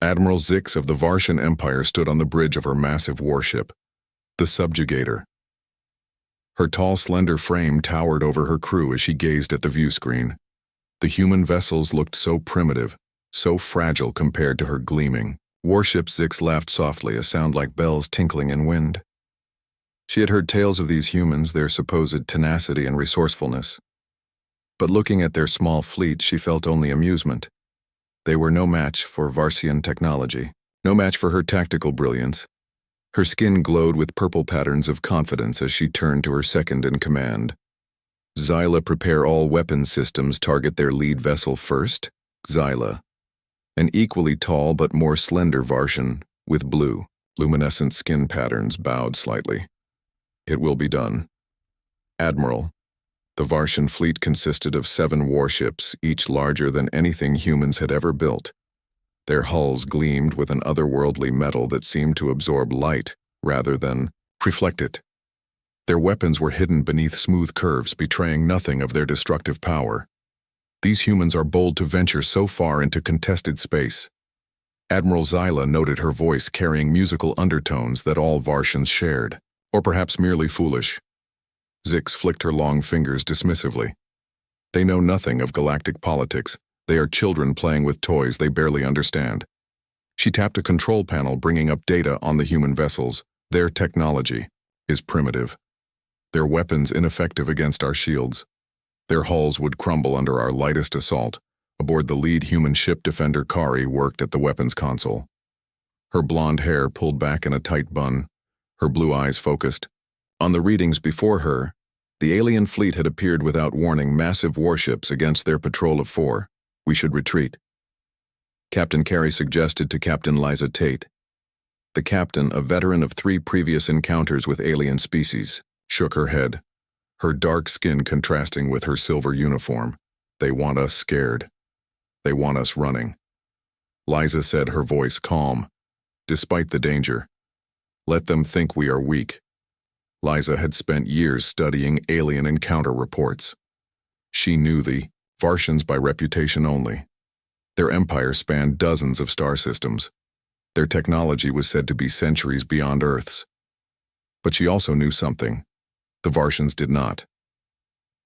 Admiral Zix of the Varshan Empire stood on the bridge of her massive warship, the Subjugator. Her tall, slender frame towered over her crew as she gazed at the viewscreen. The human vessels looked so primitive, so fragile compared to her gleaming warship. Zix laughed softly, a sound like bells tinkling in wind. She had heard tales of these humans, their supposed tenacity and resourcefulness. But looking at their small fleet, she felt only amusement. They were no match for Varsian technology, no match for her tactical brilliance. Her skin glowed with purple patterns of confidence as she turned to her second-in-command. Xyla, prepare all weapon systems, target their lead vessel first. Xyla, an equally tall but more slender Varshan, with blue, luminescent skin patterns, bowed slightly. It will be done. Admiral. The Varshan fleet consisted of 7 warships, each larger than anything humans had ever built. Their hulls gleamed with an otherworldly metal that seemed to absorb light rather than reflect it. Their weapons were hidden beneath smooth curves, betraying nothing of their destructive power. These humans are bold to venture so far into contested space. Admiral Xyla noted, her voice carrying musical undertones that all Varshans shared, or perhaps merely foolish. Zix flicked her long fingers dismissively. They know nothing of galactic politics. They are children playing with toys they barely understand. She tapped a control panel, bringing up data on the human vessels. Their technology is primitive. Their weapons ineffective against our shields. Their hulls would crumble under our lightest assault. Aboard the lead human ship, Defender Kari worked at the weapons console. Her blonde hair pulled back in a tight bun, her blue eyes focused. On the readings before her, the alien fleet had appeared without warning, massive warships against their patrol of 4. We should retreat. Captain Kari suggested to Captain Liza Tate. The captain, a veteran of 3 previous encounters with alien species, shook her head, her dark skin contrasting with her silver uniform. They want us scared. They want us running. Liza said, her voice calm, despite the danger. Let them think we are weak. Liza had spent years studying alien encounter reports. She knew the Varshans by reputation only. Their empire spanned dozens of star systems. Their technology was said to be centuries beyond Earth's. But she also knew something. The Varshans did not.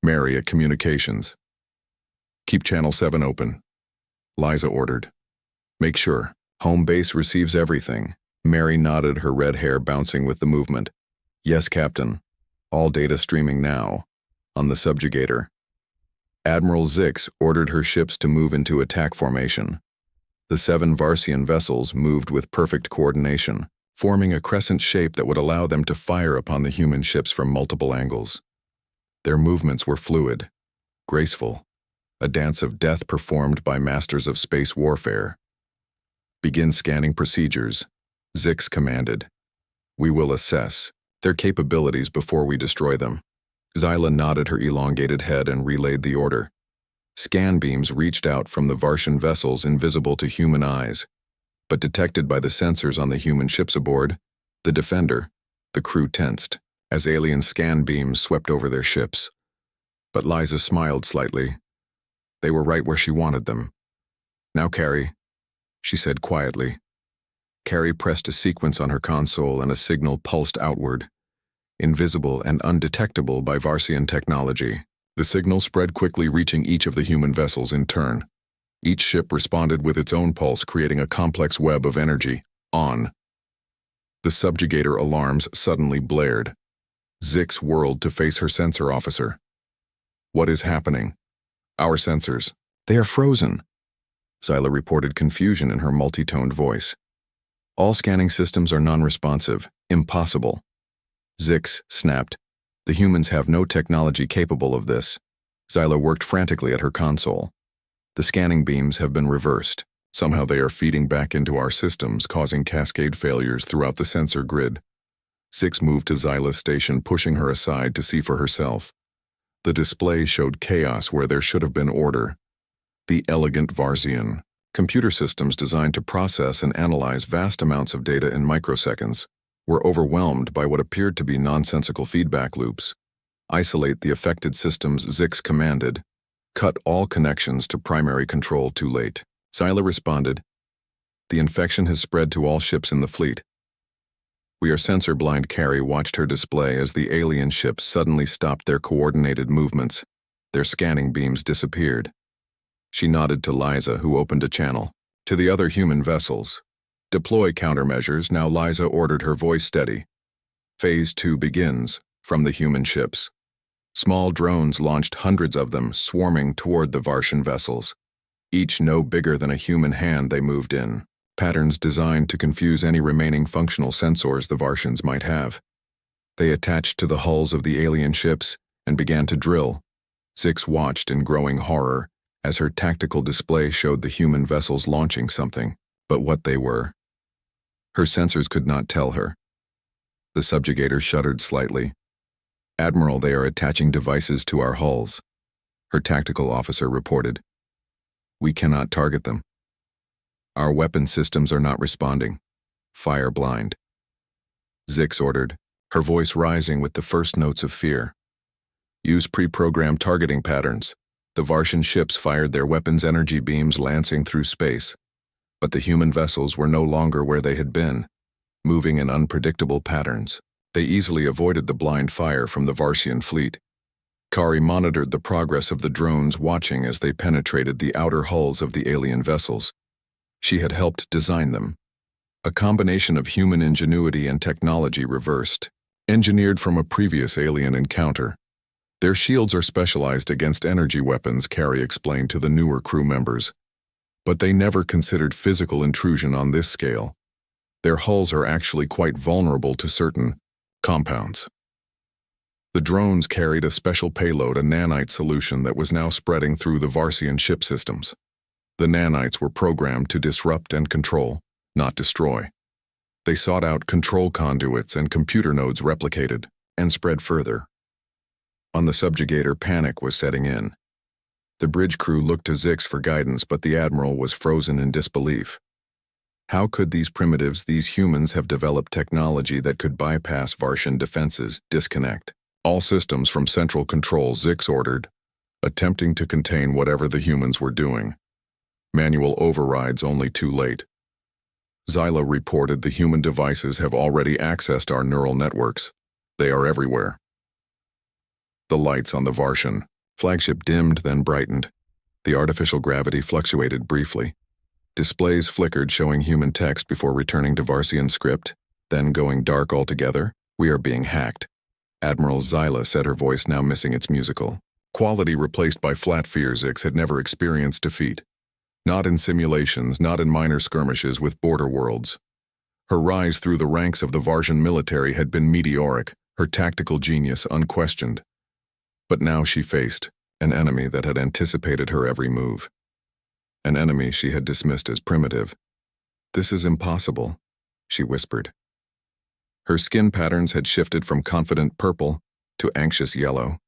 Mary at Communications. Keep Channel 7 open. Liza ordered. Make sure. Home base receives everything. Mary nodded, her red hair bouncing with the movement. Yes, Captain. All data streaming now. On the Subjugator. Admiral Zix ordered her ships to move into attack formation. The 7 Varsian vessels moved with perfect coordination, forming a crescent shape that would allow them to fire upon the human ships from multiple angles. Their movements were fluid, graceful, a dance of death performed by masters of space warfare. Begin scanning procedures, Zix commanded. We will assess their capabilities before we destroy them. Xyla nodded her elongated head and relayed the order. Scan beams reached out from the Varshan vessels, invisible to human eyes, but detected by the sensors on the human ships aboard, the Defender. The crew tensed as alien scan beams swept over their ships. But Liza smiled slightly. They were right where she wanted them. Now, Kari, she said quietly. Kari pressed a sequence on her console and a signal pulsed outward, invisible and undetectable by Varsian technology. The signal spread quickly, reaching each of the human vessels in turn. Each ship responded with its own pulse, creating a complex web of energy. On. The Subjugator alarms suddenly blared. Zix whirled to face her sensor officer. What is happening? Our sensors. They are frozen. Xyla reported, confusion in her multi-toned voice. All scanning systems are non-responsive. Impossible. Zix snapped. The humans have no technology capable of this. Xyla worked frantically at her console. The scanning beams have been reversed. Somehow they are feeding back into our systems, causing cascade failures throughout the sensor grid. Zix moved to Xyla's station, pushing her aside to see for herself. The display showed chaos where there should have been order. The elegant Varsian computer systems designed to process and analyze vast amounts of data in microseconds were overwhelmed by what appeared to be nonsensical feedback loops. Isolate the affected systems, Zix commanded. Cut all connections to primary control. Too late. Xyla responded. The infection has spread to all ships in the fleet. We are sensor-blind. Carrie watched her display as the alien ships suddenly stopped their coordinated movements. Their scanning beams disappeared. She nodded to Liza, who opened a channel. To the other human vessels. Deploy countermeasures. Now Liza ordered, her voice steady. Phase 2 begins, from the human ships. Small drones launched, hundreds of them, swarming toward the Varshan vessels. Each no bigger than a human hand. They moved in. Patterns designed to confuse any remaining functional sensors the Varshans might have. They attached to the hulls of the alien ships and began to drill. Zix watched in growing horror as her tactical display showed the human vessels launching something, but what they were. Her sensors could not tell her. The subjugator shuddered slightly. Admiral, they are attaching devices to our hulls. Her tactical officer reported. We cannot target them. Our weapon systems are not responding. Fire blind. Zix ordered, her voice rising with the first notes of fear. Use pre-programmed targeting patterns. The Varshan ships fired their weapons' energy beams lancing through space. But the human vessels were no longer where they had been, moving in unpredictable patterns. They easily avoided the blind fire from the Varsian fleet. Kari monitored the progress of the drones, watching as they penetrated the outer hulls of the alien vessels. She had helped design them. A combination of human ingenuity and technology reversed, engineered from a previous alien encounter. Their shields are specialized against energy weapons, Kari explained to the newer crew members. But they never considered physical intrusion on this scale. Their hulls are actually quite vulnerable to certain compounds. The drones carried a special payload, a nanite solution that was now spreading through the Varsian ship systems. The nanites were programmed to disrupt and control, not destroy. They sought out control conduits and computer nodes, replicated and spread further. On the subjugator, panic was setting in. The bridge crew looked to Zix for guidance, but the Admiral was frozen in disbelief. How could these primitives, these humans, have developed technology that could bypass Varshan defenses? Disconnect all systems from central control, Zix ordered, attempting to contain whatever the humans were doing. Manual overrides only too late. Zyla reported the human devices have already accessed our neural networks. They are everywhere. The lights on the Varshan flagship dimmed, then brightened. The artificial gravity fluctuated briefly. Displays flickered, showing human text before returning to Varsian script, then going dark altogether. We are being hacked. Admiral Zyla said, her voice now missing its musical quality, replaced by flat fear. Zix had never experienced defeat. Not in simulations, not in minor skirmishes with border worlds. Her rise through the ranks of the Varshan military had been meteoric, her tactical genius unquestioned. But now she faced an enemy that had anticipated her every move. An enemy she had dismissed as primitive. This is impossible, she whispered. Her skin patterns had shifted from confident purple to anxious yellow.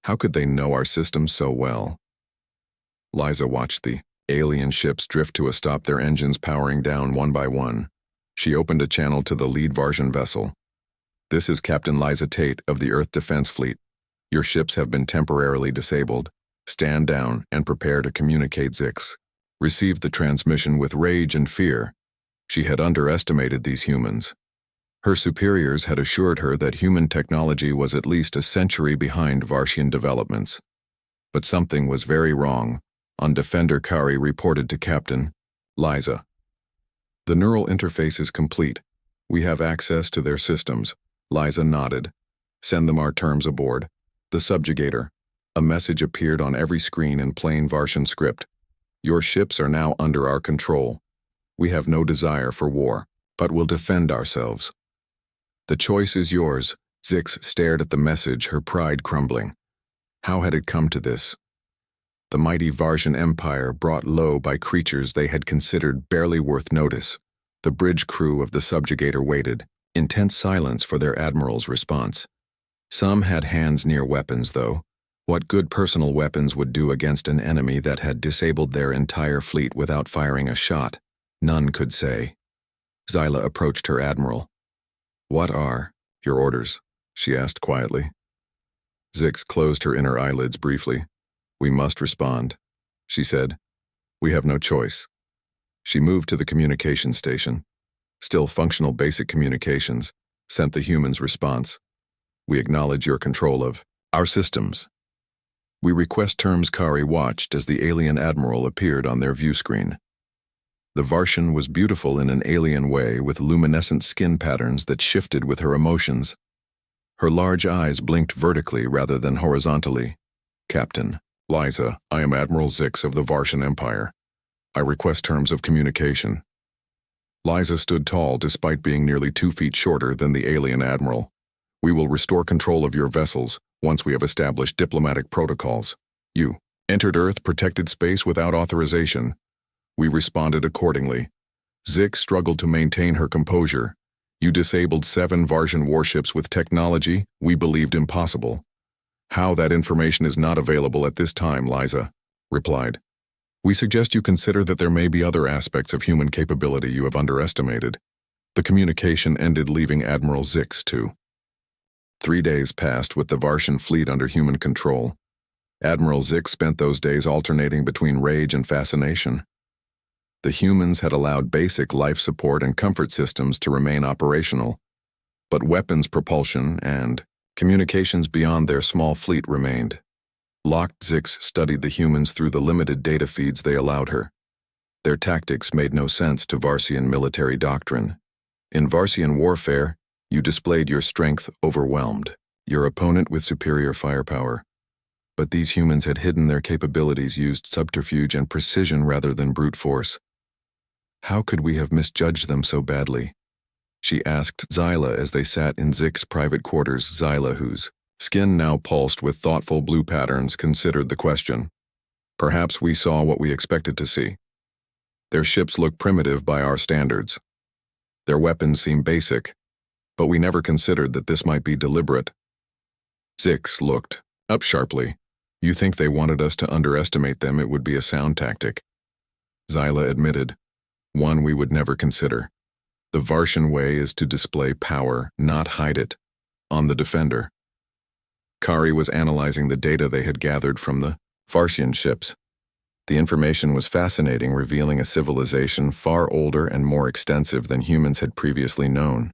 How could they know our systems so well? Liza watched the alien ships drift to a stop, their engines powering down one by one. She opened a channel to the lead Varshan vessel. This is Captain Liza Tate of the Earth Defense Fleet. Your ships have been temporarily disabled. Stand down and prepare to communicate. Zix received the transmission with rage and fear. She had underestimated these humans. Her superiors had assured her that human technology was at least a century behind Varshian developments. But something was very wrong. On Defender, Kari reported to Captain Liza. The neural interface is complete. We have access to their systems. Liza nodded. Send them our terms aboard. The subjugator. A message appeared on every screen in plain Varshan script. Your ships are now under our control. We have no desire for war, but will defend ourselves. The choice is yours. Zix stared at the message, her pride crumbling. How had it come to this? The mighty Varshan Empire brought low by creatures they had considered barely worth notice. The bridge crew of the subjugator waited, intense silence for their admiral's response. Some had hands near weapons, though. What good personal weapons would do against an enemy that had disabled their entire fleet without firing a shot? None could say. Zyla approached her admiral. What are your orders? She asked quietly. Zix closed her inner eyelids briefly. We must respond, she said. We have no choice. She moved to the communication station. Still functional basic communications, sent the human's response. We acknowledge your control of our systems. We request terms. Kari watched as the alien Admiral appeared on their view screen. The Varshan was beautiful in an alien way with luminescent skin patterns that shifted with her emotions. Her large eyes blinked vertically rather than horizontally. Captain, Liza, I am Admiral Zix of the Varshan Empire. I request terms of communication. Liza stood tall despite being nearly 2 feet shorter than the alien Admiral. We will restore control of your vessels once we have established diplomatic protocols. You entered Earth protected space without authorization. We responded accordingly. Zix struggled to maintain her composure. You disabled 7 Varshan warships with technology we believed impossible. How that information is not available at this time, Liza replied. We suggest you consider that there may be other aspects of human capability you have underestimated. The communication ended, leaving Admiral Zix to. 3 days passed with the Varshan fleet under human control. Admiral Zix spent those days alternating between rage and fascination. The humans had allowed basic life support and comfort systems to remain operational, but weapons propulsion and communications beyond their small fleet remained. Locked, Zix studied the humans through the limited data feeds they allowed her. Their tactics made no sense to Varsian military doctrine. In Varsian warfare, you displayed your strength overwhelmed your opponent with superior firepower. But these humans had hidden their capabilities, used subterfuge and precision rather than brute force. How could we have misjudged them so badly? She asked Zyla as they sat in Zix's private quarters. Zyla, whose skin now pulsed with thoughtful blue patterns, considered the question. Perhaps we saw what we expected to see. Their ships look primitive by our standards. Their weapons seem basic, but we never considered that this might be deliberate. Zix looked up sharply. You think they wanted us to underestimate them? It would be a sound tactic. Zyla admitted. One we would never consider. The Varshan way is to display power, not hide it. On the defender. Kari was analyzing the data they had gathered from the Varshan ships. The information was fascinating, revealing a civilization far older and more extensive than humans had previously known.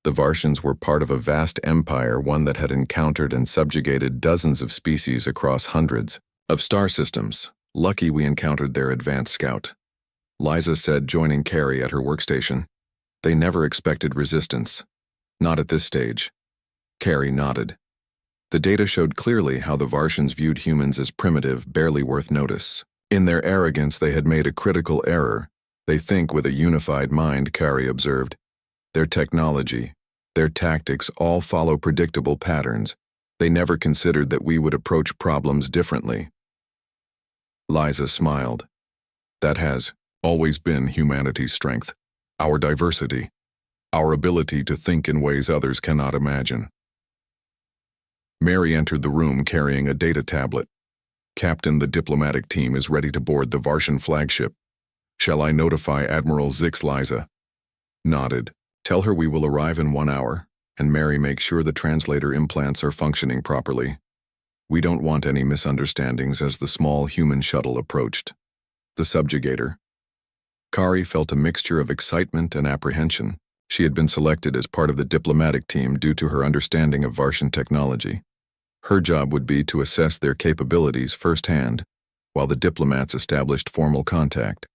The Varshans were part of a vast empire, one that had encountered and subjugated dozens of species across hundreds of star systems. Lucky we encountered their advanced scout. Liza said, joining Kari at her workstation. They never expected resistance. Not at this stage. Kari nodded. The data showed clearly how the Varshans viewed humans as primitive, barely worth notice. In their arrogance, they had made a critical error. They think with a unified mind, Kari observed. Their technology, their tactics all follow predictable patterns. They never considered that we would approach problems differently. Liza smiled. That has always been humanity's strength. Our diversity. Our ability to think in ways others cannot imagine. Mary entered the room carrying a data tablet. Captain, the diplomatic team is ready to board the Varshan flagship. Shall I notify Admiral Zix? Liza nodded. Tell her we will arrive in 1 hour, and Mary, make sure the translator implants are functioning properly. We don't want any misunderstandings as the small human shuttle approached. The subjugator. Kari felt a mixture of excitement and apprehension. She had been selected as part of the diplomatic team due to her understanding of Varshan technology. Her job would be to assess their capabilities firsthand, while the diplomats established formal contact.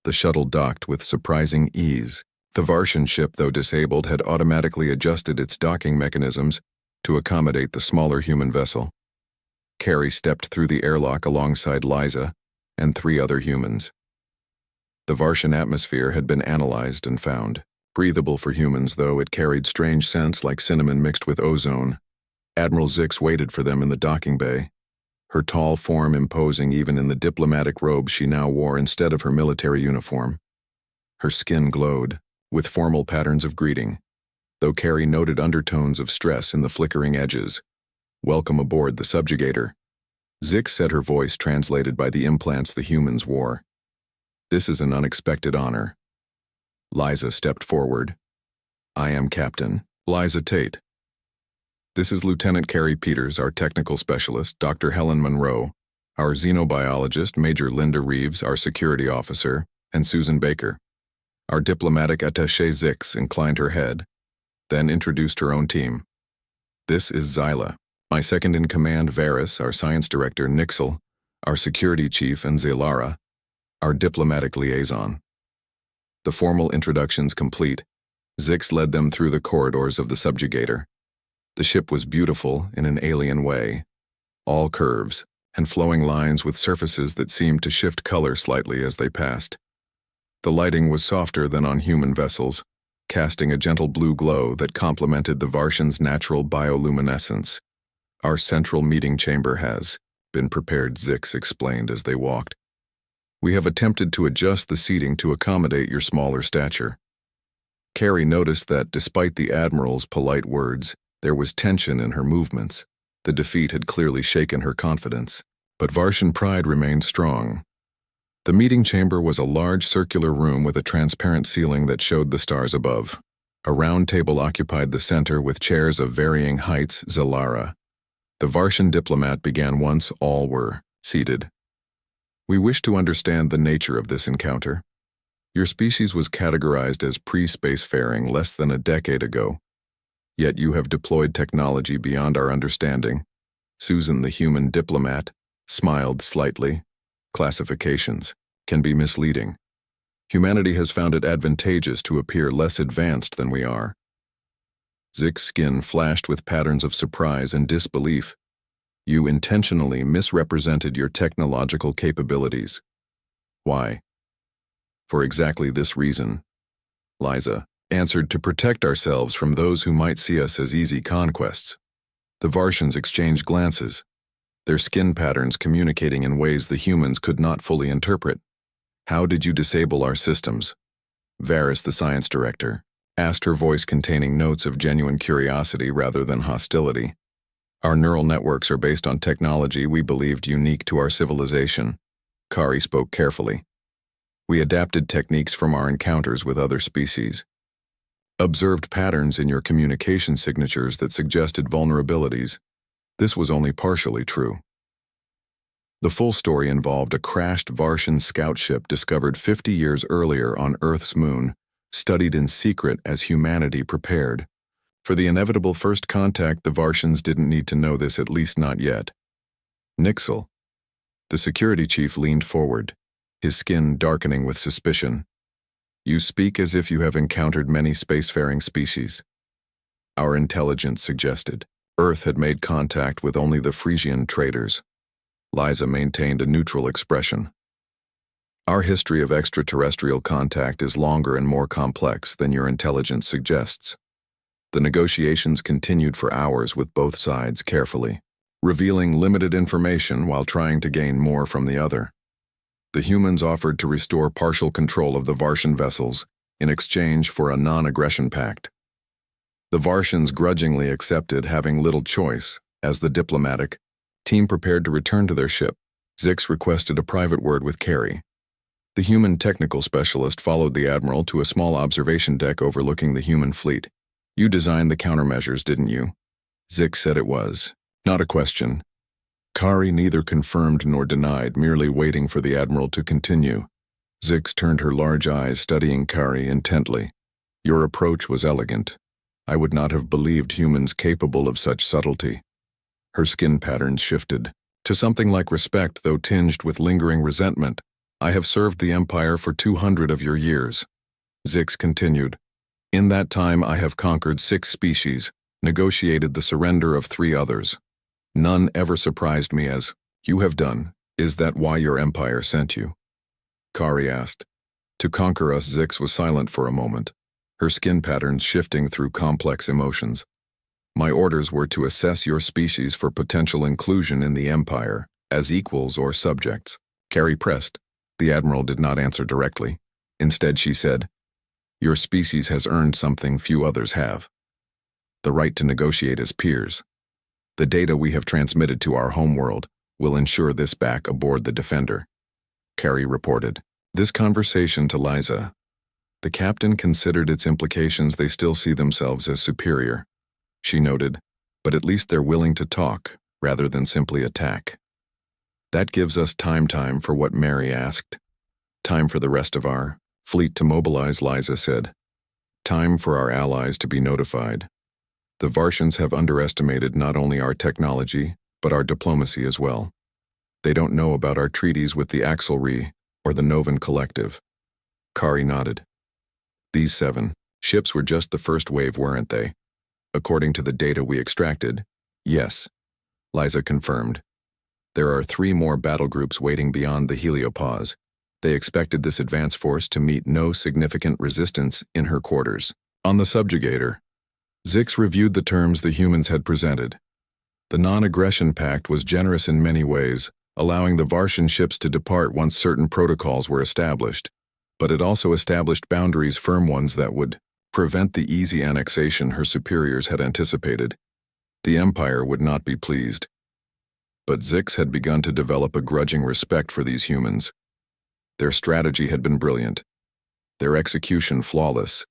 The shuttle docked with surprising ease. The Varshan ship, though disabled, had automatically adjusted its docking mechanisms to accommodate the smaller human vessel. Kari stepped through the airlock alongside Liza and 3 other humans. The Varshan atmosphere had been analyzed and found breathable for humans, though it carried strange scents like cinnamon mixed with ozone. Admiral Zix waited for them in the docking bay, her tall form imposing even in the diplomatic robe she now wore instead of her military uniform. Her skin glowed, with formal patterns of greeting, though Kari noted undertones of stress in the flickering edges. Welcome aboard the subjugator. Zix said, her voice translated by the implants the humans wore. This is an unexpected honor. Liza stepped forward. I am Captain Liza Tate. This is Lieutenant Carrie Peters, our technical specialist, Dr. Helen Monroe, our xenobiologist, Major Linda Reeves, our security officer, and Susan Baker. Our diplomatic attaché Zix inclined her head, then introduced her own team. This is Zyla, my second-in-command Varys, our science director Nixel, our security chief, and Zelara, our diplomatic liaison. The formal introductions complete, Zix led them through the corridors of the subjugator. The ship was beautiful in an alien way, all curves and flowing lines with surfaces that seemed to shift color slightly as they passed. The lighting was softer than on human vessels, casting a gentle blue glow that complemented the Varshan's natural bioluminescence. Our central meeting chamber has been prepared, Zix explained as they walked. We have attempted to adjust the seating to accommodate your smaller stature. Carrie noticed that despite the Admiral's polite words, there was tension in her movements. The defeat had clearly shaken her confidence, but Varshan pride remained strong. The meeting chamber was a large circular room with a transparent ceiling that showed the stars above. A round table occupied the center with chairs of varying heights. Zelara, the Varshan diplomat, began once all were seated. We wish to understand the nature of this encounter. Your species was categorized as pre-spacefaring less than a decade ago. Yet you have deployed technology beyond our understanding. Susan, the human diplomat, smiled slightly. Classifications can be misleading. Humanity has found it advantageous to appear less advanced than we are. Zix's skin flashed with patterns of surprise and disbelief. You intentionally misrepresented your technological capabilities. Why? For exactly this reason. Liza answered, to protect ourselves from those who might see us as easy conquests. The Varshans exchanged glances, their skin patterns communicating in ways the humans could not fully interpret. How did you disable our systems? Varys, the science director, asked, her voice containing notes of genuine curiosity rather than hostility. Our neural networks are based on technology we believed unique to our civilization. Kari spoke carefully. We adapted techniques from our encounters with other species. Observed patterns in your communication signatures that suggested vulnerabilities. This was only partially true. The full story involved a crashed Varshan scout ship discovered 50 years earlier on Earth's moon, studied in secret as humanity prepared. For the inevitable first contact, the Varshans didn't need to know this, at least not yet. Nixel, the security chief, leaned forward, his skin darkening with suspicion. You speak as if you have encountered many spacefaring species. Our intelligence suggested Earth had made contact with only the Frisian traders. Liza maintained a neutral expression. Our history of extraterrestrial contact is longer and more complex than your intelligence suggests. The negotiations continued for hours with both sides carefully, revealing limited information while trying to gain more from the other. The humans offered to restore partial control of the Varshan vessels in exchange for a non-aggression pact. The Varshans grudgingly accepted, having little choice. As the diplomatic team prepared to return to their ship, Zix requested a private word with Carrie. The human technical specialist followed the Admiral to a small observation deck overlooking the human fleet. You designed the countermeasures, didn't you? Zix said it was. Not a question. Kari neither confirmed nor denied, merely waiting for the Admiral to continue. Zix turned her large eyes, studying Kari intently. Your approach was elegant. I would not have believed humans capable of such subtlety. Her skin patterns shifted to something like respect, though tinged with lingering resentment. I have served the Empire for 200 of your years. Zix continued. In that time I have conquered 6 species, negotiated the surrender of 3 others. None ever surprised me as you have done. Is that why your empire sent you? Kari asked. To conquer us. Zix was silent for a moment, her skin patterns shifting through complex emotions. My orders were to assess your species for potential inclusion in the Empire, as equals or subjects. Kari pressed. The Admiral did not answer directly. Instead she said, your species has earned something few others have. The right to negotiate as peers. The data we have transmitted to our homeworld will ensure this back aboard the Defender. Kari reported. This conversation to Liza. The captain considered its implications. They still see themselves as superior, she noted, but at least they're willing to talk rather than simply attack. That gives us time for what Mary asked. Time for the rest of our fleet to mobilize, Liza said. Time for our allies to be notified. The Vartians have underestimated not only our technology, but our diplomacy as well. They don't know about our treaties with the Axelry or the Novan Collective. Kari nodded. These 7 ships were just the first wave, weren't they? According to the data we extracted, yes, Liza confirmed. There are 3 more battle groups waiting beyond the heliopause. They expected this advance force to meet no significant resistance in her quarters. On the subjugator, Zix reviewed the terms the humans had presented. The non-aggression pact was generous in many ways, allowing the Vartian ships to depart once certain protocols were established, but it also established boundaries, firm ones, that would prevent the easy annexation her superiors had anticipated. The Empire would not be pleased. But Zix had begun to develop a grudging respect for these humans. Their strategy had been brilliant, their execution flawless.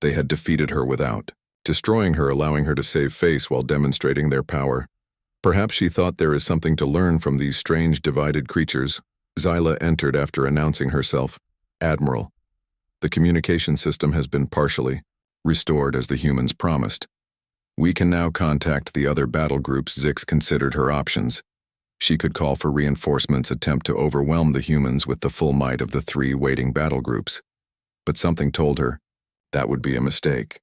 They had defeated her without destroying her, allowing her to save face while demonstrating their power. Perhaps she thought there is something to learn from these strange divided creatures. Zyla entered after announcing herself. Admiral, the communication system has been partially restored as the humans promised. We can now contact the other battle groups. Zix considered her options. She could call for reinforcements, attempt to overwhelm the humans with the full might of the 3 waiting battle groups. But something told her that would be a mistake.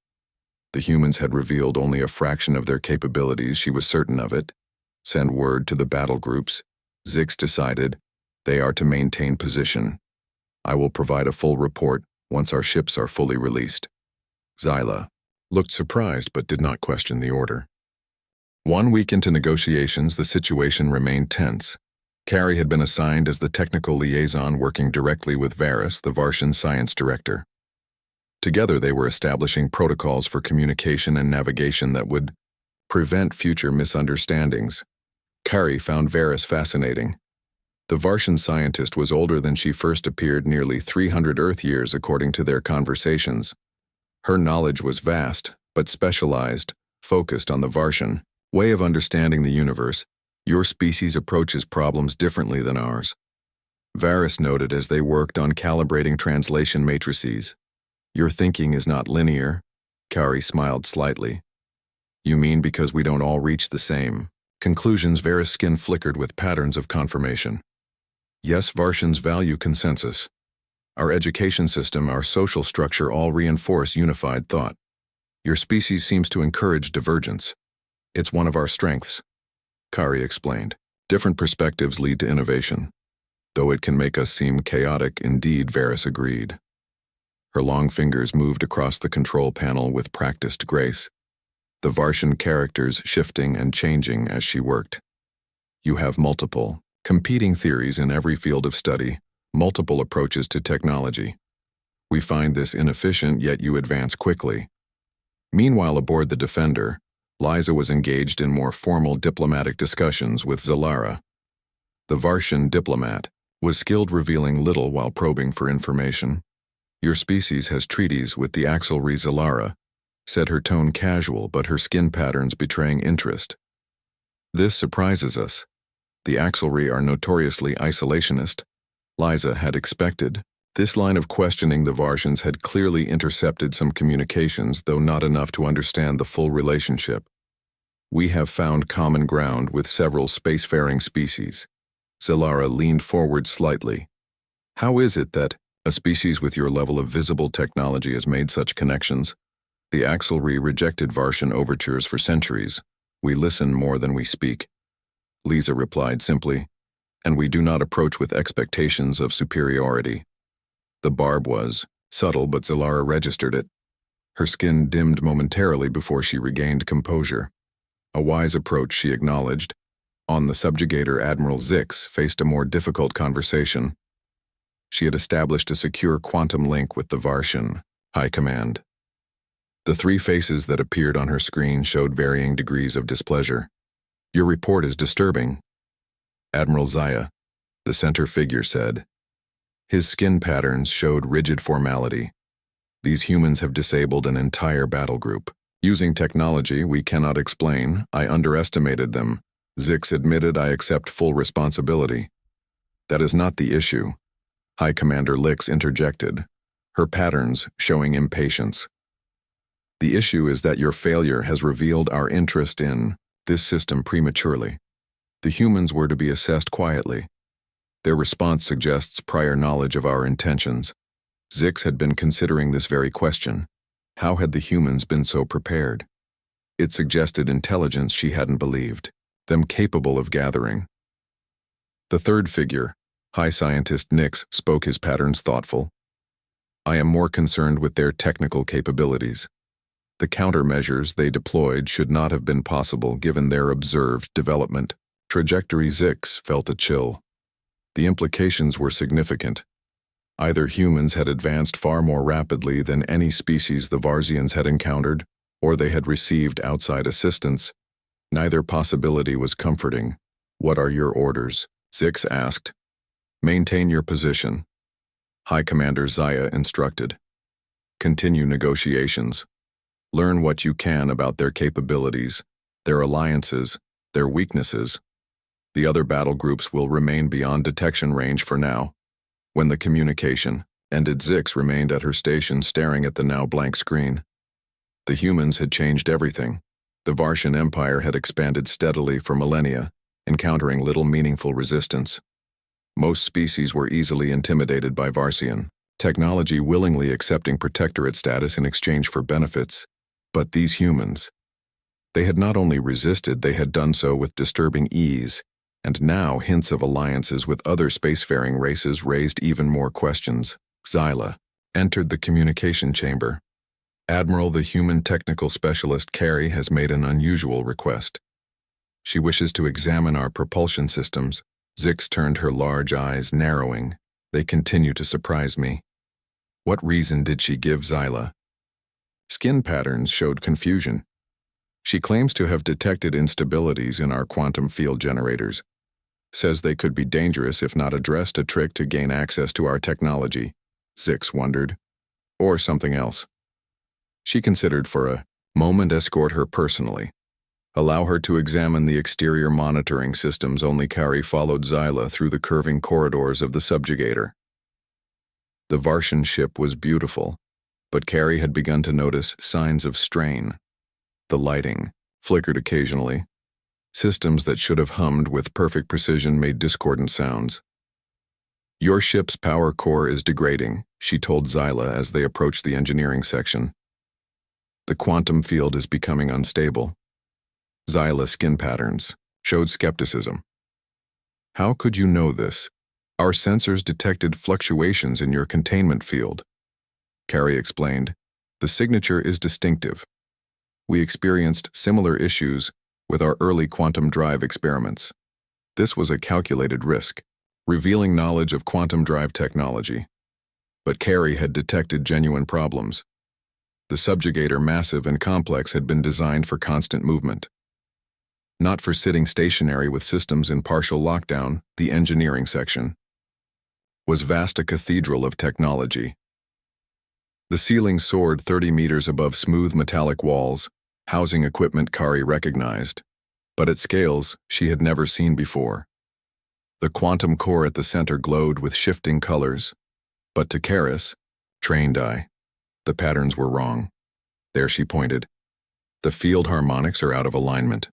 The humans had revealed only a fraction of their capabilities, she was certain of it. Send word to the battle groups. Zix decided. They are to maintain position. I will provide a full report once our ships are fully released. Zyla looked surprised but did not question the order. 1 week into negotiations, the situation remained tense. Kari had been assigned as the technical liaison, working directly with Varys, the Vartian science director. Together they were establishing protocols for communication and navigation that would prevent future misunderstandings. Kari found Varys fascinating. The Vartian scientist was older than she first appeared, nearly 300 Earth years according to their conversations. Her knowledge was vast, but specialized, focused on the Vartian way of understanding the universe. Your species approaches problems differently than ours, Varys noted as they worked on calibrating translation matrices. Your thinking is not linear. Kari smiled slightly. You mean because we don't all reach the same conclusions? Varys' skin flickered with patterns of confirmation. Yes, Vartians value consensus. Our education system, our social structure all reinforce unified thought. Your species seems to encourage divergence. It's one of our strengths, Kari explained. Different perspectives lead to innovation. Though it can make us seem chaotic, indeed, Varys agreed. Her long fingers moved across the control panel with practiced grace, the Vartian characters shifting and changing as she worked. You have multiple, competing theories in every field of study, multiple approaches to technology. We find this inefficient, yet you advance quickly. Meanwhile, aboard the Defender, Liza was engaged in more formal diplomatic discussions with Zalara. The Vartian diplomat was skilled, revealing little while probing for information. Your species has treaties with the Axelry. Zalara said, her tone casual but her skin patterns betraying interest. This surprises us. The Axelry are notoriously isolationist. Liza had expected. This line of questioning the Vartians had clearly intercepted some communications, though not enough to understand the full relationship. We have found common ground with several spacefaring species. Zalara leaned forward slightly. How is it that a species with your level of visible technology has made such connections? The Axelry rejected Vartian overtures for centuries. We listen more than we speak. Liza replied simply, and we do not approach with expectations of superiority. The barb was subtle, but Zalara registered it. Her skin dimmed momentarily before she regained composure. A wise approach, she acknowledged. On the subjugator, Admiral Zix faced a more difficult conversation. She had established a secure quantum link with the Vartian High Command. The 3 faces that appeared on her screen showed varying degrees of displeasure. Your report is disturbing, Admiral Zaya, the center figure said. His skin patterns showed rigid formality. These humans have disabled an entire battle group. Using technology we cannot explain. I underestimated them. Zix admitted. I accept full responsibility. That is not the issue. High Commander Lix interjected, her patterns showing impatience. The issue is that your failure has revealed our interest in this system prematurely. The humans were to be assessed quietly. Their response suggests prior knowledge of our intentions. Zix had been considering this very question. How had the humans been so prepared? It suggested intelligence she hadn't believed, them capable of gathering. The third figure, High Scientist Nix, spoke his patterns thoughtful. I am more concerned with their technical capabilities. The countermeasures they deployed should not have been possible given their observed development. Trajectory. Zix felt a chill. The implications were significant. Either humans had advanced far more rapidly than any species the Varsians had encountered, or they had received outside assistance. Neither possibility was comforting. What are your orders? Zix asked. Maintain your position. High Commander Zaya instructed. Continue negotiations. Learn what you can about their capabilities, their alliances, their weaknesses. The other battle groups will remain beyond detection range for now. When the communication ended, Zix remained at her station staring at the now blank screen. The humans had changed everything. The Varsian Empire had expanded steadily for millennia, encountering little meaningful resistance. Most species were easily intimidated by Varsian technology, willingly accepting protectorate status in exchange for benefits. But these humans, they had not only resisted, they had done so with disturbing ease, and now hints of alliances with other spacefaring races raised even more questions. Zyla entered the communication chamber. Admiral, the human technical specialist Carrie, has made an unusual request. She wishes to examine our propulsion systems. Zix turned, her large eyes narrowing. They continue to surprise me. What reason did she give? Zyla. Skin patterns showed confusion. She claims to have detected instabilities in our quantum field generators. Says they could be dangerous if not addressed, a trick to gain access to our technology. Zix wondered. Or something else. She considered for a moment escort her personally. Allow her to examine the exterior monitoring systems. Only Carrie followed Zyla through the curving corridors of the subjugator. The Varsian ship was beautiful, but Carrie had begun to notice signs of strain. The lighting flickered occasionally. Systems that should have hummed with perfect precision made discordant sounds. Your ship's power core is degrading, she told Zyla as they approached the engineering section. The quantum field is becoming unstable. Zyla's skin patterns showed skepticism. How could you know this? Our sensors detected fluctuations in your containment field. Carrie explained, the signature is distinctive. We experienced similar issues with our early quantum drive experiments. This was a calculated risk, revealing knowledge of quantum drive technology. But Carrie had detected genuine problems. The subjugator, massive and complex, had been designed for constant movement. Not for sitting stationary with systems in partial lockdown. The engineering section was vast, a cathedral of technology. The ceiling soared 30 meters above smooth metallic walls, housing equipment Carrie recognized, but at scales she had never seen before. The quantum core at the center glowed with shifting colors, but to Karis, trained eye, the patterns were wrong. There, she pointed. The field harmonics are out of alignment.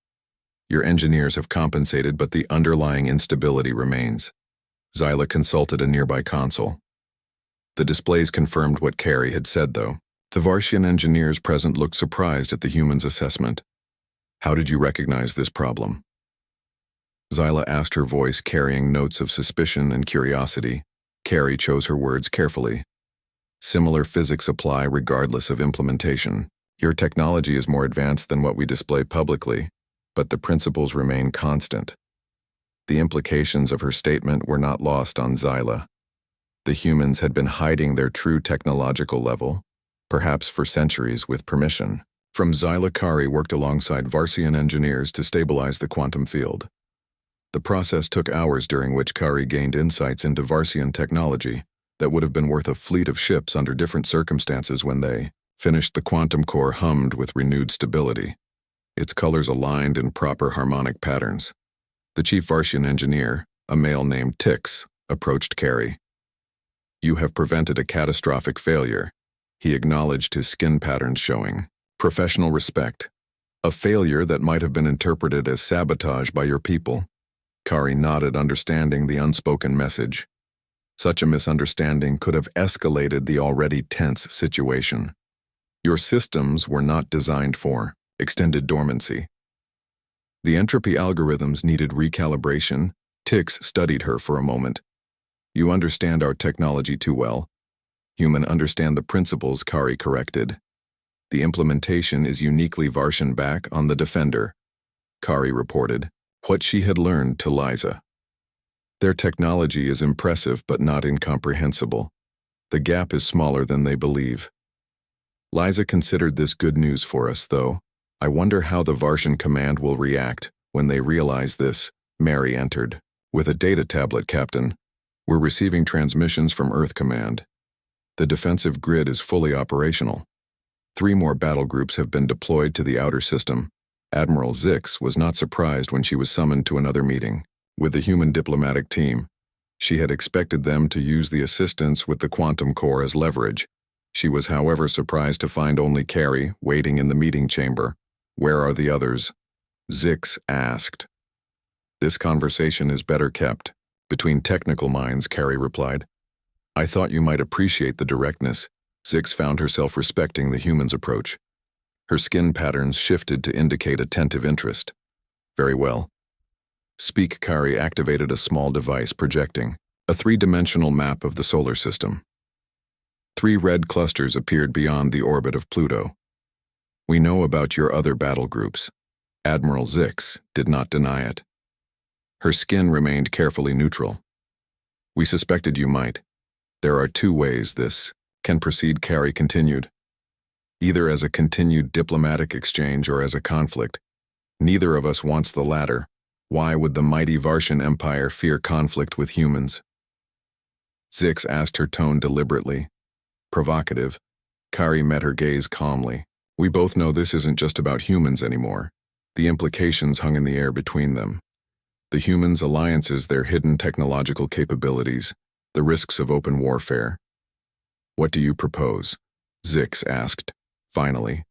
Your engineers have compensated, but the underlying instability remains. Zyla consulted a nearby console. The displays confirmed what Carrie had said, though. The Varsian engineers present looked surprised at the humans' assessment. How did you recognize this problem? Zyla asked, her voice carrying notes of suspicion and curiosity. Carrie chose her words carefully. Similar physics apply regardless of implementation. Your technology is more advanced than what we display publicly, but the principles remain constant. The implications of her statement were not lost on Zyla. The humans had been hiding their true technological level, perhaps for centuries with permission. From Zyla, Carrie worked alongside Varsian engineers to stabilize the quantum field. The process took hours, during which Carrie gained insights into Varsian technology that would have been worth a fleet of ships under different circumstances. When they finished, the quantum core hummed with renewed stability, its colors aligned in proper harmonic patterns. The chief Varsian engineer, a male named Tix, approached Carrie. You have prevented a catastrophic failure. He acknowledged his skin patterns showing professional respect. A failure that might have been interpreted as sabotage by your people. Kari nodded, understanding the unspoken message. Such a misunderstanding could have escalated the already tense situation. Your systems were not designed for extended dormancy. The entropy algorithms needed recalibration. Tix studied her for a moment. You understand our technology too well. Human understand the principles, Kari corrected. The implementation is uniquely Varshan back on the Defender. Kari reported what she had learned to Liza. Their technology is impressive but not incomprehensible. The gap is smaller than they believe. Liza considered this good news for us, though. I wonder how the Varshan command will react when they realize this. Mary entered. With a data tablet, Captain. We're receiving transmissions from Earth Command. The defensive grid is fully operational. 3 more battle groups have been deployed to the outer system. Admiral Zix was not surprised when she was summoned to another meeting with the human diplomatic team. She had expected them to use the assistance with the quantum core as leverage. She was, however, surprised to find only Kari waiting in the meeting chamber. Where are the others? Zix asked. This conversation is better kept between technical minds, Kari replied. I thought you might appreciate the directness. Zix found herself respecting the human's approach. Her skin patterns shifted to indicate attentive interest. Very well. Speak. Kari activated a small device projecting a 3-dimensional map of the solar system. 3 red clusters appeared beyond the orbit of Pluto. We know about your other battle groups. Admiral Zix did not deny it. Her skin remained carefully neutral. We suspected you might. There are 2 ways this can proceed, Kari continued. Either as a continued diplomatic exchange or as a conflict. Neither of us wants the latter. Why would the mighty Varshan Empire fear conflict with humans? Zix asked, her tone deliberately provocative. Kari met her gaze calmly. We both know this isn't just about humans anymore. The implications hung in the air between them. The humans' alliances, their hidden technological capabilities, the risks of open warfare. What do you propose? Zix asked, finally.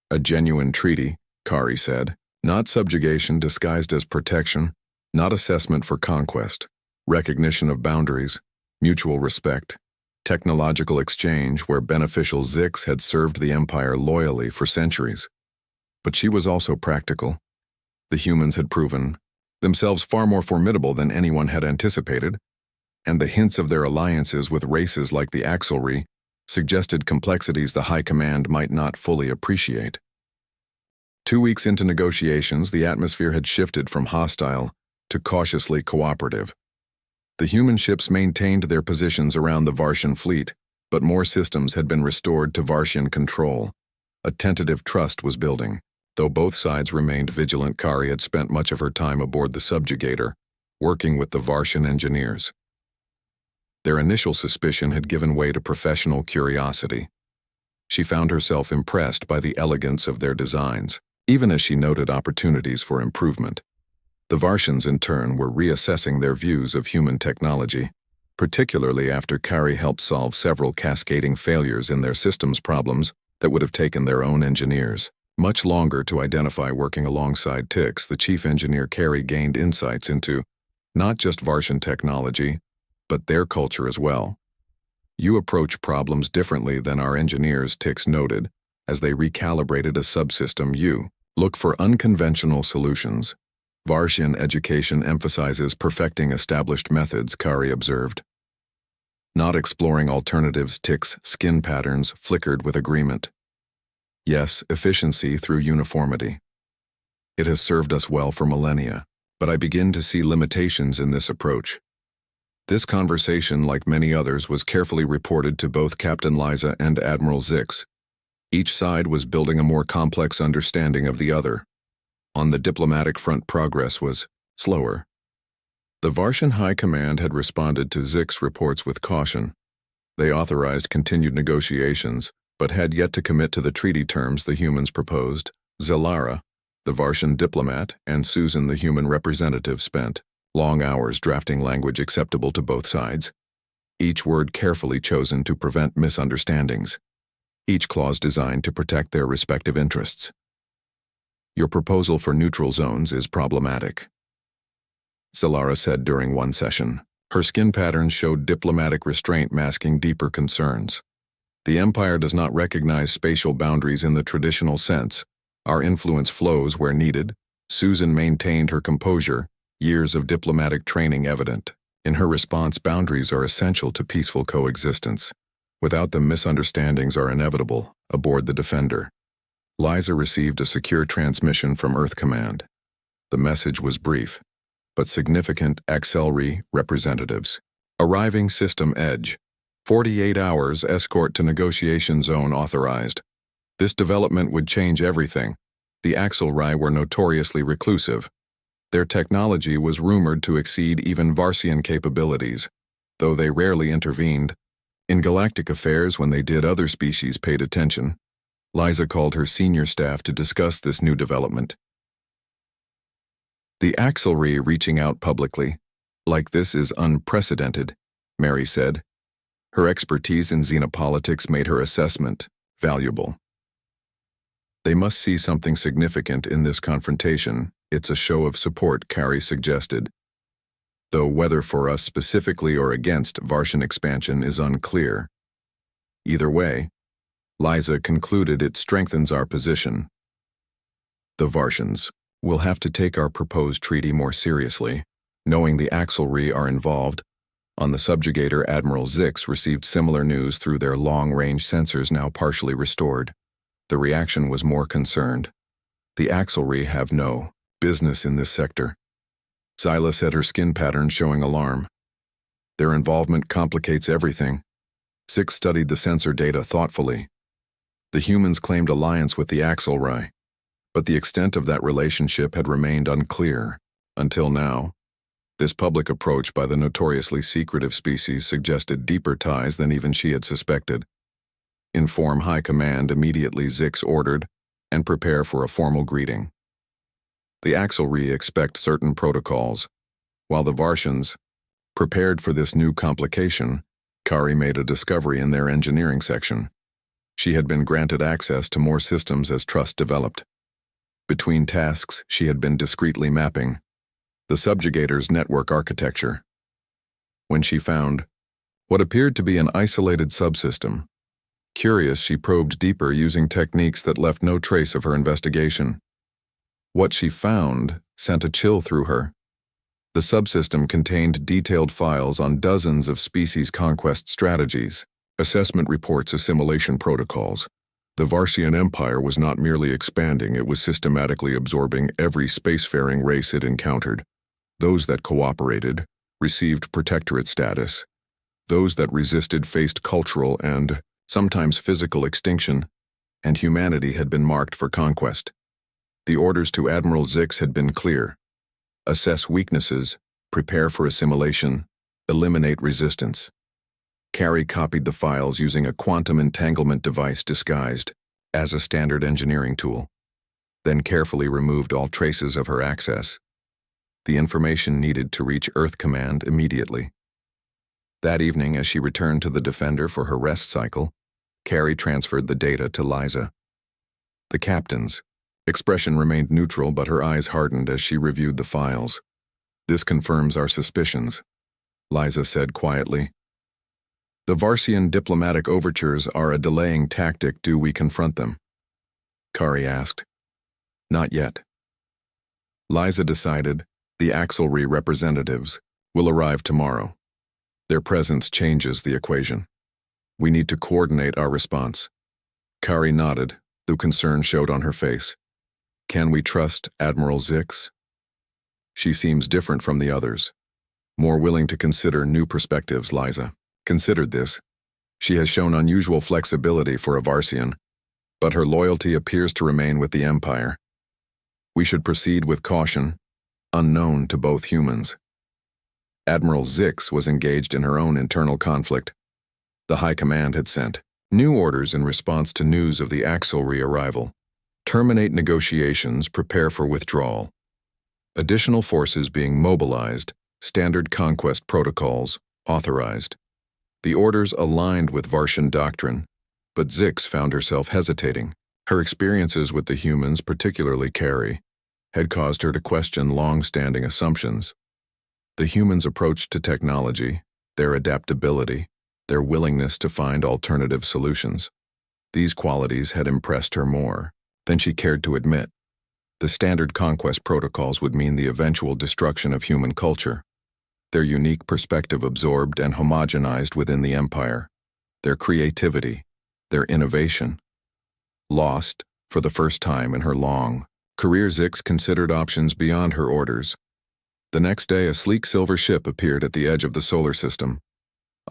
A genuine treaty, Kari said. Not subjugation disguised as protection, not assessment for conquest, recognition of boundaries, mutual respect, technological exchange where beneficial. Zix had served the Empire loyally for centuries. But she was also practical. The humans had proven themselves far more formidable than anyone had anticipated, and the hints of their alliances with races like the Axelry suggested complexities the High Command might not fully appreciate. 2 weeks into negotiations, the atmosphere had shifted from hostile to cautiously cooperative. The human ships maintained their positions around the Varshan fleet, but more systems had been restored to Varshan control. A tentative trust was building. Though both sides remained vigilant, Kari had spent much of her time aboard the subjugator, working with the Varshan engineers. Their initial suspicion had given way to professional curiosity. She found herself impressed by the elegance of their designs, even as she noted opportunities for improvement. The Varshans, in turn, were reassessing their views of human technology, particularly after Kari helped solve several cascading failures in their systems problems that would have taken their own engineers much longer to identify. Working alongside Tix, the chief engineer, Kari gained insights into not just Varshan technology, but their culture as well. You approach problems differently than our engineers, Tix noted, as they recalibrated a subsystem. You look for unconventional solutions. Varshan education emphasizes perfecting established methods, Kari observed. Not exploring alternatives. Tix's skin patterns flickered with agreement. Yes, efficiency through uniformity. It has served us well for millennia, but I begin to see limitations in this approach. This conversation, like many others, was carefully reported to both Captain Liza and Admiral Zix. Each side was building a more complex understanding of the other. On the diplomatic front, progress was slower. The Varshan High Command had responded to Zix's reports with caution. They authorized continued negotiations, but had yet to commit to the treaty terms the humans proposed. Zelara, the Varshan diplomat, and Susan, the human representative, spent long hours drafting language acceptable to both sides. each word carefully chosen to prevent misunderstandings, each clause designed to protect their respective interests. Your proposal for neutral zones is problematic, Zalara said during one session. Her skin patterns showed diplomatic restraint masking deeper concerns. The Empire does not recognize spatial boundaries in the traditional sense. Our influence flows where needed. Susan maintained her composure, years of diplomatic training evident. In her response, boundaries are essential to peaceful coexistence. Without them, misunderstandings are inevitable, aboard the Defender. Liza received a secure transmission from Earth Command. The message was brief, but significant. Axelry representatives. Arriving System Edge. 48 hours escort to negotiation zone authorized. This development would change everything. The Axelry were notoriously reclusive. Their technology was rumored to exceed even Varsian capabilities, though they rarely intervened. In galactic affairs, when they did, other species paid attention. Liza called her senior staff to discuss this new development. The Axelry reaching out publicly, like this, is unprecedented, Mary said. Her expertise in xenopolitics made her assessment valuable. They must see something significant in this confrontation. It's a show of support, Carrie suggested. Though whether for us specifically or against Varsian expansion is unclear. Either way, Liza concluded, it strengthens our position. The Varsians will have to take our proposed treaty more seriously, knowing the Axelry are involved. On the subjugator, Admiral Zix received similar news through their long-range sensors now partially restored. The reaction was more concerned. The Axelry have no business in this sector. Zyla said, her skin pattern showing alarm. Their involvement complicates everything. Zix studied the sensor data thoughtfully. The humans claimed alliance with the Axelry, but the extent of that relationship had remained unclear until now. This public approach by the notoriously secretive species suggested deeper ties than even she had suspected. Inform High Command immediately, Zix ordered, and prepare for a formal greeting. The Axelry expect certain protocols, while the Varsians prepared for this new complication. Kari made a discovery in their engineering section. She had been granted access to more systems as trust developed. Between tasks, she had been discreetly mapping the subjugator's network architecture. When she found what appeared to be an isolated subsystem, curious, she probed deeper using techniques that left no trace of her investigation. What she found sent a chill through her. The subsystem contained detailed files on dozens of species conquest strategies, assessment reports, assimilation protocols. The Varsian Empire was not merely expanding, it was systematically absorbing every spacefaring race it encountered. Those that cooperated received protectorate status. Those that resisted faced cultural and sometimes physical extinction, and humanity had been marked for conquest. The orders to Admiral Zix had been clear. Assess weaknesses, prepare for assimilation, eliminate resistance. Carrie copied the files using a quantum entanglement device disguised as a standard engineering tool, then carefully removed all traces of her access. The information needed to reach Earth Command immediately. That evening, as she returned to the Defender for her rest cycle, Carrie transferred the data to Liza. The captain's expression remained neutral, but her eyes hardened as she reviewed the files. This confirms our suspicions, Liza said quietly. The Varsian diplomatic overtures are a delaying tactic. Do we confront them? Kari asked. Not yet. Liza decided the Axelry representatives will arrive tomorrow. Their presence changes the equation. We need to coordinate our response. Kari nodded, though concern showed on her face. Can we trust Admiral Zix? She seems different from the others, more willing to consider new perspectives. Liza considered this. She has shown unusual flexibility for a Varsian, but her loyalty appears to remain with the Empire. We should proceed with caution, unknown to both humans. Admiral Zix was engaged in her own internal conflict. The High Command had sent new orders in response to news of the Axelry arrival. Terminate negotiations, prepare for withdrawal. Additional forces being mobilized, standard conquest protocols authorized. The orders aligned with Varshan doctrine, but Zix found herself hesitating. Her experiences with the humans, particularly Carrie, had caused her to question long-standing assumptions. The humans' approach to technology, their adaptability, their willingness to find alternative solutions. These qualities had impressed her more than she cared to admit. The standard conquest protocols would mean the eventual destruction of human culture, their unique perspective absorbed and homogenized within the empire, their creativity, their innovation. Lost, for the first time in her long career, Zix considered options beyond her orders. The next day, a sleek silver ship appeared at the edge of the solar system.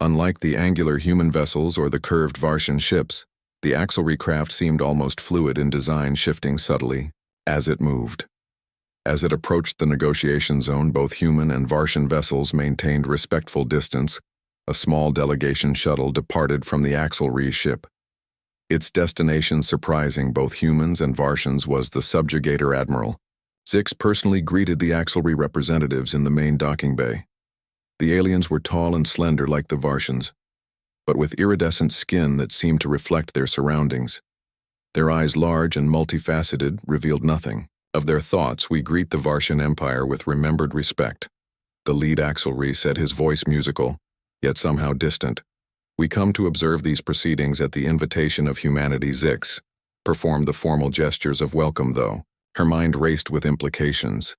Unlike the angular human vessels or the curved Varshan ships, the Axelry craft seemed almost fluid in design, shifting subtly as it moved. As it approached the negotiation zone, both human and Varshan vessels maintained respectful distance. A small delegation shuttle departed from the Axelry ship. Its destination, surprising both humans and Varshans, was the subjugator Admiral. Zix personally greeted the Axelry representatives in the main docking bay. The aliens were tall and slender like the Varshans, but with iridescent skin that seemed to reflect their surroundings. Their eyes, large and multifaceted, revealed nothing of their thoughts. "We greet the Varshan Empire with remembered respect," the lead Axelry said, his voice musical, yet somehow distant. "We come to observe these proceedings at the invitation of humanity." Zix performed the formal gestures of welcome, though her mind raced with implications.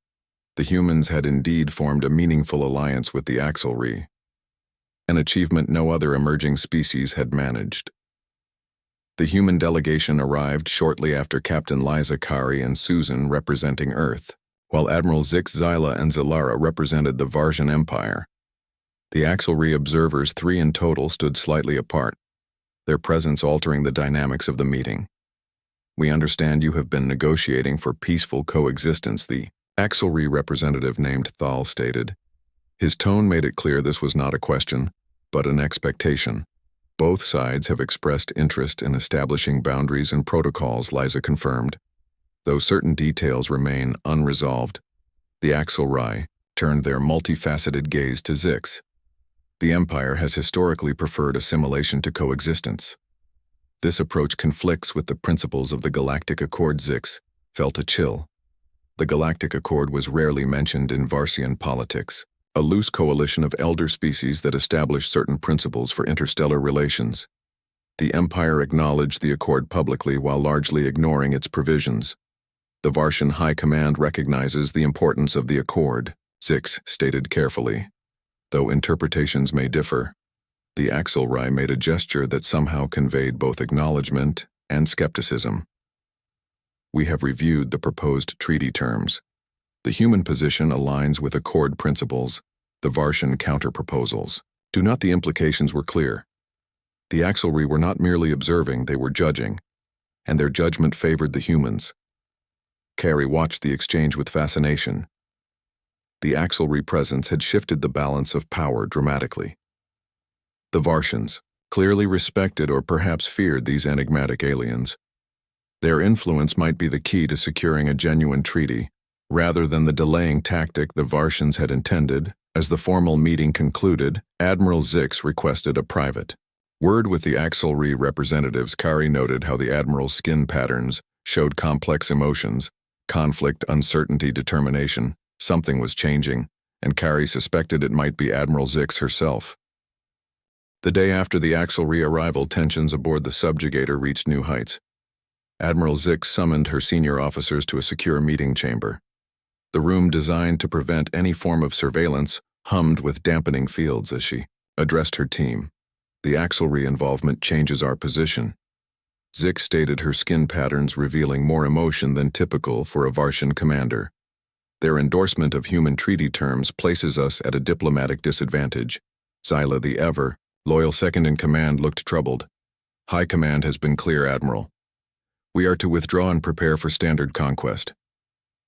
The humans had indeed formed a meaningful alliance with the Axelry, an achievement no other emerging species had managed. The human delegation arrived shortly after Captain Liza, Kari, and Susan representing Earth, while Admiral Zix, Zyla, and Zilara represented the Varshan Empire. The Axelry observers, 3 in total, stood slightly apart, their presence altering the dynamics of the meeting. "We understand you have been negotiating for peaceful coexistence," the Axelry representative named Thal stated. His tone made it clear this was not a question, but an expectation. "Both sides have expressed interest in establishing boundaries and protocols," Liza confirmed, though certain details remain unresolved. The Axelry turned their multifaceted gaze to Zix. "The Empire has historically preferred assimilation to coexistence. This approach conflicts with the principles of the Galactic Accord." Zix felt a chill. The Galactic Accord was rarely mentioned in Varsian politics, a loose coalition of elder species that established certain principles for interstellar relations. The Empire acknowledged the Accord publicly while largely ignoring its provisions. "The Varshan High Command recognizes the importance of the Accord," Zix stated carefully. "Though interpretations may differ." The Axelry made a gesture that somehow conveyed both acknowledgement and skepticism. "We have reviewed the proposed treaty terms. The human position aligns with Accord principles, the Varshan counter-proposals. Do not the implications were clear. The Axelry were not merely observing, they were judging, and their judgment favored the humans." Carrie watched the exchange with fascination. The Axelry presence had shifted the balance of power dramatically. The Varshans clearly respected or perhaps feared these enigmatic aliens. Their influence might be the key to securing a genuine treaty, rather than the delaying tactic the Varshans had intended. As the formal meeting concluded, Admiral Zix requested a private word with the Axelry representatives. Kari noted how the Admiral's skin patterns showed complex emotions, conflict, uncertainty, determination. Something was changing, and Kari suspected it might be Admiral Zix herself. The day after the Axelry arrival, tensions aboard the subjugator reached new heights. Admiral Zix summoned her senior officers to a secure meeting chamber. The room, designed to prevent any form of surveillance, hummed with dampening fields as she addressed her team. "The Axelry involvement changes our position." Zix stated, her skin patterns revealing more emotion than typical for a Varshan commander. "Their endorsement of human treaty terms places us at a diplomatic disadvantage." Zyla, the ever-loyal second-in-command, looked troubled. "High Command has been clear, Admiral. We are to withdraw and prepare for standard conquest."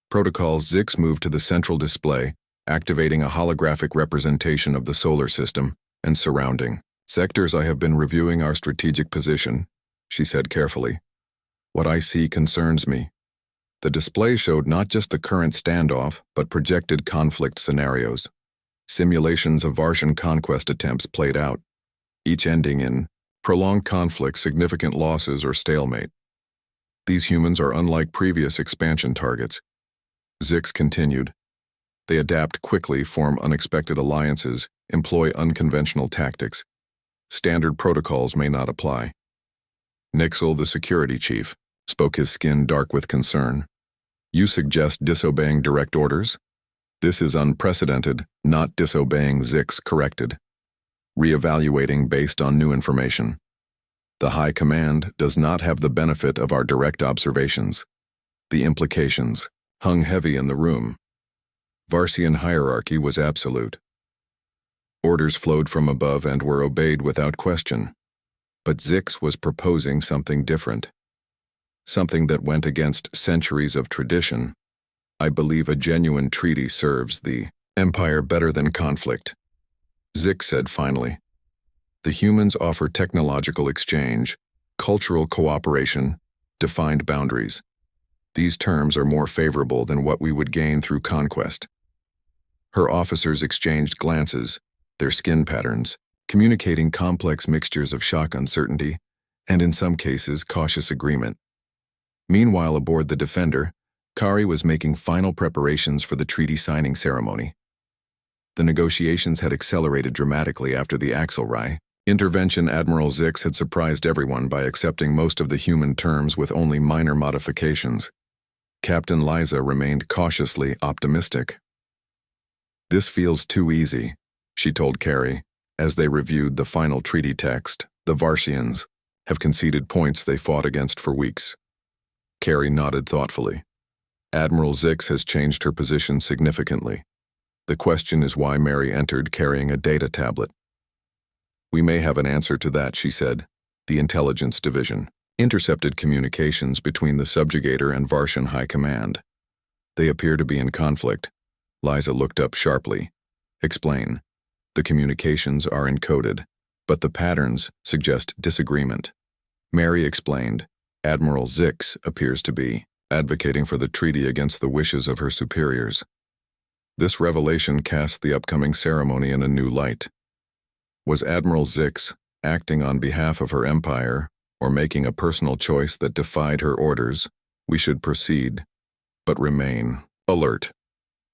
Protocols. Zix moved to the central display, activating a holographic representation of the solar system and surrounding sectors. "I have been reviewing our strategic position," she said carefully. "What I see concerns me." The display showed not just the current standoff, but projected conflict scenarios. Simulations of Varshan conquest attempts played out. each ending in prolonged conflict, significant losses, or stalemate. These humans are unlike previous expansion targets. Zix continued. They adapt quickly, form unexpected alliances, employ unconventional tactics. Standard protocols may not apply. Nixel, the security chief, spoke, his skin dark with concern. You suggest disobeying direct orders? This is unprecedented, not disobeying, Zix corrected. Reevaluating based on new information. The High Command does not have the benefit of our direct observations. The implications hung heavy in the room. Varsian hierarchy was absolute. Orders flowed from above and were obeyed without question. But Zix was proposing something different. Something that went against centuries of tradition. I believe a genuine treaty serves the Empire better than conflict. Zix said finally. The humans offer technological exchange, cultural cooperation, defined boundaries. These terms are more favorable than what we would gain through conquest. Her officers exchanged glances, their skin patterns, communicating complex mixtures of shock, uncertainty, and in some cases cautious agreement. Meanwhile, aboard the Defender, Kari was making final preparations for the treaty signing ceremony. The negotiations had accelerated dramatically after the HFY intervention. Admiral Zix had surprised everyone by accepting most of the human terms with only minor modifications. Captain Liza remained cautiously optimistic. This feels too easy, she told Kari, as they reviewed the final treaty text. The Varsians have conceded points they fought against for weeks. Kari nodded thoughtfully. Admiral Zix has changed her position significantly. The question is why Mary entered carrying a data tablet. We may have an answer to that, she said. The Intelligence Division intercepted communications between the subjugator and Varsian High Command. They appear to be in conflict. Liza looked up sharply. Explain. The communications are encoded, but the patterns suggest disagreement. Mary explained. Admiral Zix appears to be advocating for the treaty against the wishes of her superiors. This revelation cast the upcoming ceremony in a new light. Was Admiral Zix acting on behalf of her empire or making a personal choice that defied her orders? We should proceed, but remain alert.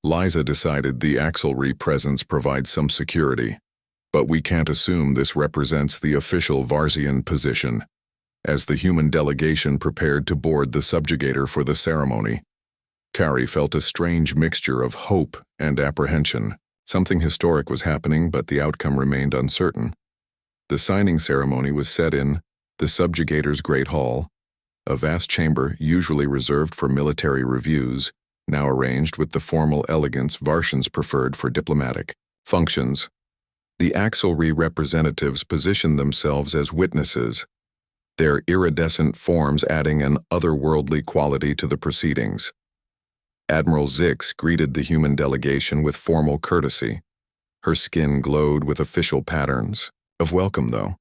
Liza decided the HFY presence provides some security, but we can't assume this represents the official Varsian position. As the human delegation prepared to board the subjugator for the ceremony, Kari felt a strange mixture of hope and apprehension. Something historic was happening, but the outcome remained uncertain. The signing ceremony was set in the subjugator's Great Hall, a vast chamber usually reserved for military reviews, now arranged with the formal elegance Varsians preferred for diplomatic functions. The HFY representatives positioned themselves as witnesses, their iridescent forms adding an otherworldly quality to the proceedings. Admiral Zix greeted the human delegation with formal courtesy. Her skin glowed with official patterns of welcome, though.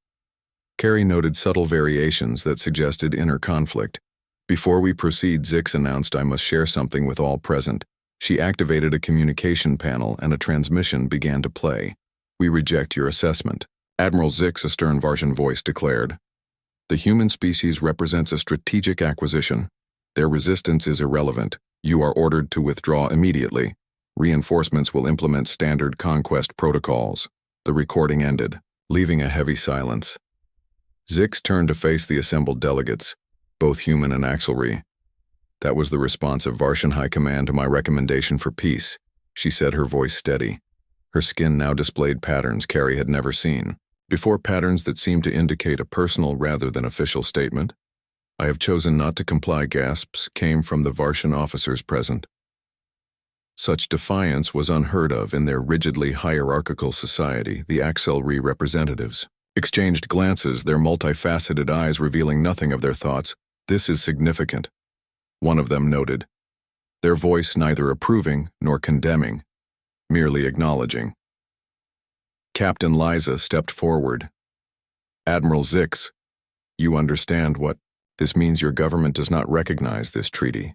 Kari noted subtle variations that suggested inner conflict. Before we proceed, Zix announced, I must share something with all present. She activated a communication panel and a transmission began to play. We reject your assessment. Admiral Zix, a stern Varsian voice declared. The human species represents a strategic acquisition. Their resistance is irrelevant. You are ordered to withdraw immediately. Reinforcements will implement standard conquest protocols. The recording ended, leaving a heavy silence. Zix turned to face the assembled delegates, both human and HFY. That was the response of Varsian High Command to my recommendation for peace, she said, her voice steady. Her skin now displayed patterns Kari had never seen. Before, patterns that seemed to indicate a personal rather than official statement. I have chosen not to comply, gasps came from the Varsian officers present. Such defiance was unheard of in their rigidly hierarchical society. The HFY representatives exchanged glances, their multifaceted eyes revealing nothing of their thoughts. This is significant, one of them noted, their voice neither approving nor condemning, merely acknowledging. Captain Liza stepped forward. Admiral Zix, you understand what this means? Your government does not recognize this treaty.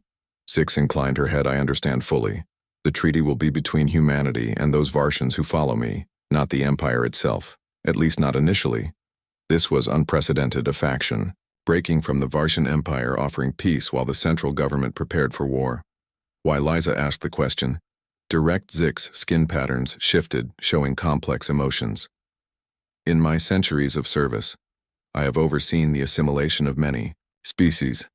Zix inclined her head. I understand fully. The treaty will be between humanity and those Varsians who follow me, not the Empire itself, at least not initially. This was unprecedented, a faction, breaking from the Varshan Empire, offering peace while the central government prepared for war. While Liza asked the question, Direct Zik's skin patterns shifted, showing complex emotions. In my centuries of service, I have overseen the assimilation of many species,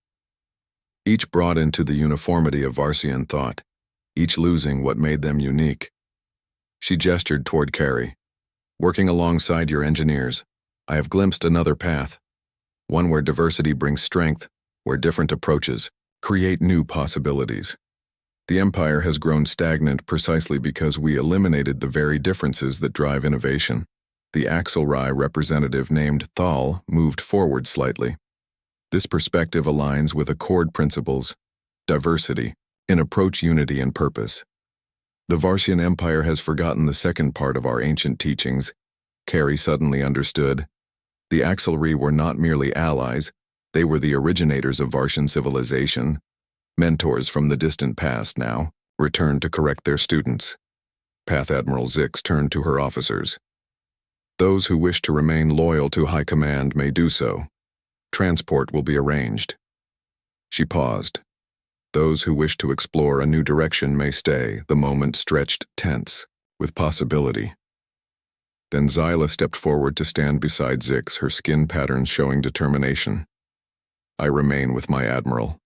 each brought into the uniformity of Varsian thought, each losing what made them unique. She gestured toward Carrie. Working alongside your engineers, I have glimpsed another path, one where diversity brings strength, where different approaches create new possibilities. The Empire has grown stagnant precisely because we eliminated the very differences that drive innovation. The Axelrai representative named Thal moved forward slightly. This perspective aligns with Accord principles, diversity, in approach, unity, and purpose. The Varsian Empire has forgotten the second part of our ancient teachings. Carrie suddenly understood. The Axelrai were not merely allies, they were the originators of Varshan civilization. Mentors from the distant past now returned to correct their students. Path Admiral Zix turned to her officers. Those who wish to remain loyal to High Command may do so. Transport will be arranged. She paused. Those who wish to explore a new direction may stay. The moment stretched tense, with possibility. Then Zyla stepped forward to stand beside Zix, her skin patterns showing determination. I remain with my Admiral.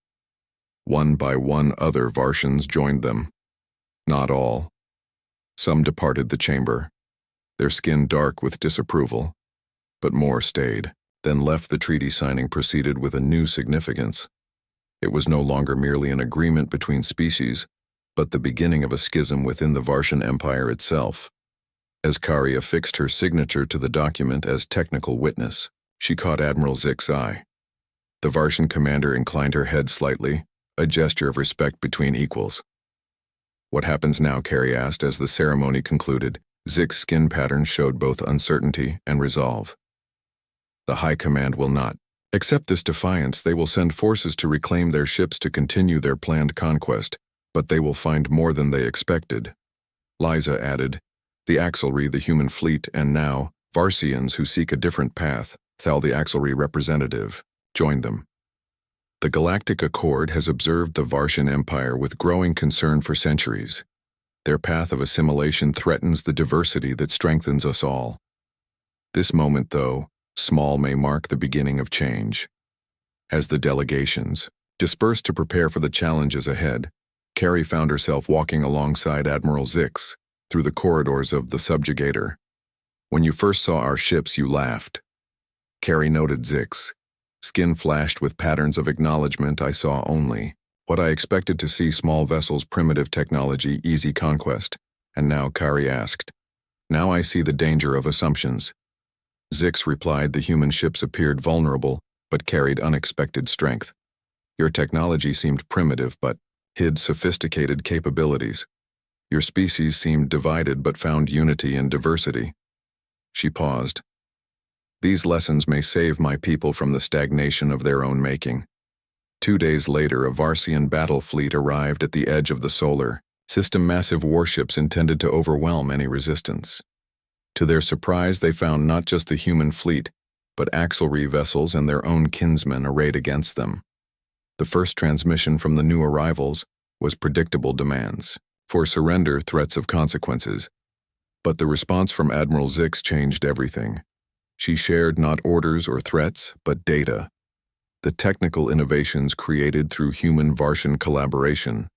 One by one other Varshans joined them. Not all. Some departed the chamber, their skin dark with disapproval, but more stayed, then left. The treaty signing proceeded with a new significance. It was no longer merely an agreement between species, but the beginning of a schism within the Varshan Empire itself. As Kari affixed her signature to the document as technical witness, she caught Admiral Zix's eye. The Varshan commander inclined her head slightly, a gesture of respect between equals. What happens now? Carrie asked as the ceremony concluded. Zix's skin pattern showed both uncertainty and resolve. The High Command will not accept this defiance. They will send forces to reclaim their ships to continue their planned conquest, but they will find more than they expected. Liza added, the Axelrai, the human fleet, and now, Varsians who seek a different path. Thal, the Axelrai representative, joined them. The Galactic Accord has observed the Varshan Empire with growing concern for centuries. Their path of assimilation threatens the diversity that strengthens us all. This moment, though, small, may mark the beginning of change. As the delegations dispersed to prepare for the challenges ahead, Carrie found herself walking alongside Admiral Zix through the corridors of the subjugator. When you first saw our ships, you laughed. Carrie noted Zix. Skin flashed with patterns of acknowledgement. I saw only what I expected to see: small vessels, primitive technology, easy conquest. And now, Kari asked, now I see the danger of assumptions. Zix replied, the human ships appeared vulnerable, but carried unexpected strength. Your technology seemed primitive, but hid sophisticated capabilities. Your species seemed divided, but found unity in diversity. She paused. These lessons may save my people from the stagnation of their own making. 2 days later, a Varsian battle fleet arrived at the edge of the solar system. Massive warships intended to overwhelm any resistance. To their surprise, they found not just the human fleet, but Axelrai vessels and their own kinsmen arrayed against them. The first transmission from the new arrivals was predictable demands for surrender, threats of consequences. But the response from Admiral Zix changed everything. She shared not orders or threats, but data. The technical innovations created through human-Varshan collaboration.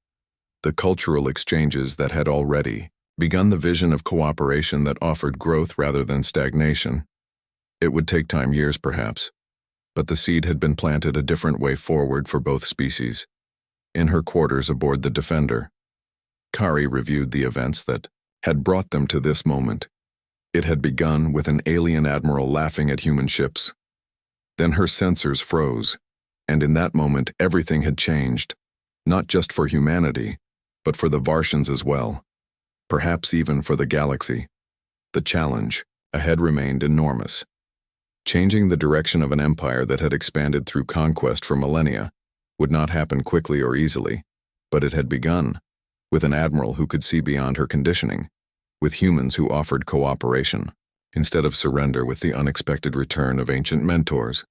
The cultural exchanges that had already begun. The vision of cooperation that offered growth rather than stagnation. It would take time, years perhaps, but the seed had been planted. A different way forward for both species. In her quarters aboard the Defender, Kari reviewed the events that had brought them to this moment. It had begun with an alien admiral laughing at human ships. Then her sensors froze, and in that moment everything had changed, not just for humanity, but for the Varshans as well, perhaps even for the galaxy. The challenge ahead remained enormous. Changing the direction of an empire that had expanded through conquest for millennia would not happen quickly or easily, but it had begun, with an admiral who could see beyond her conditioning, with humans who offered cooperation. instead of surrender with the unexpected return of ancient mentors.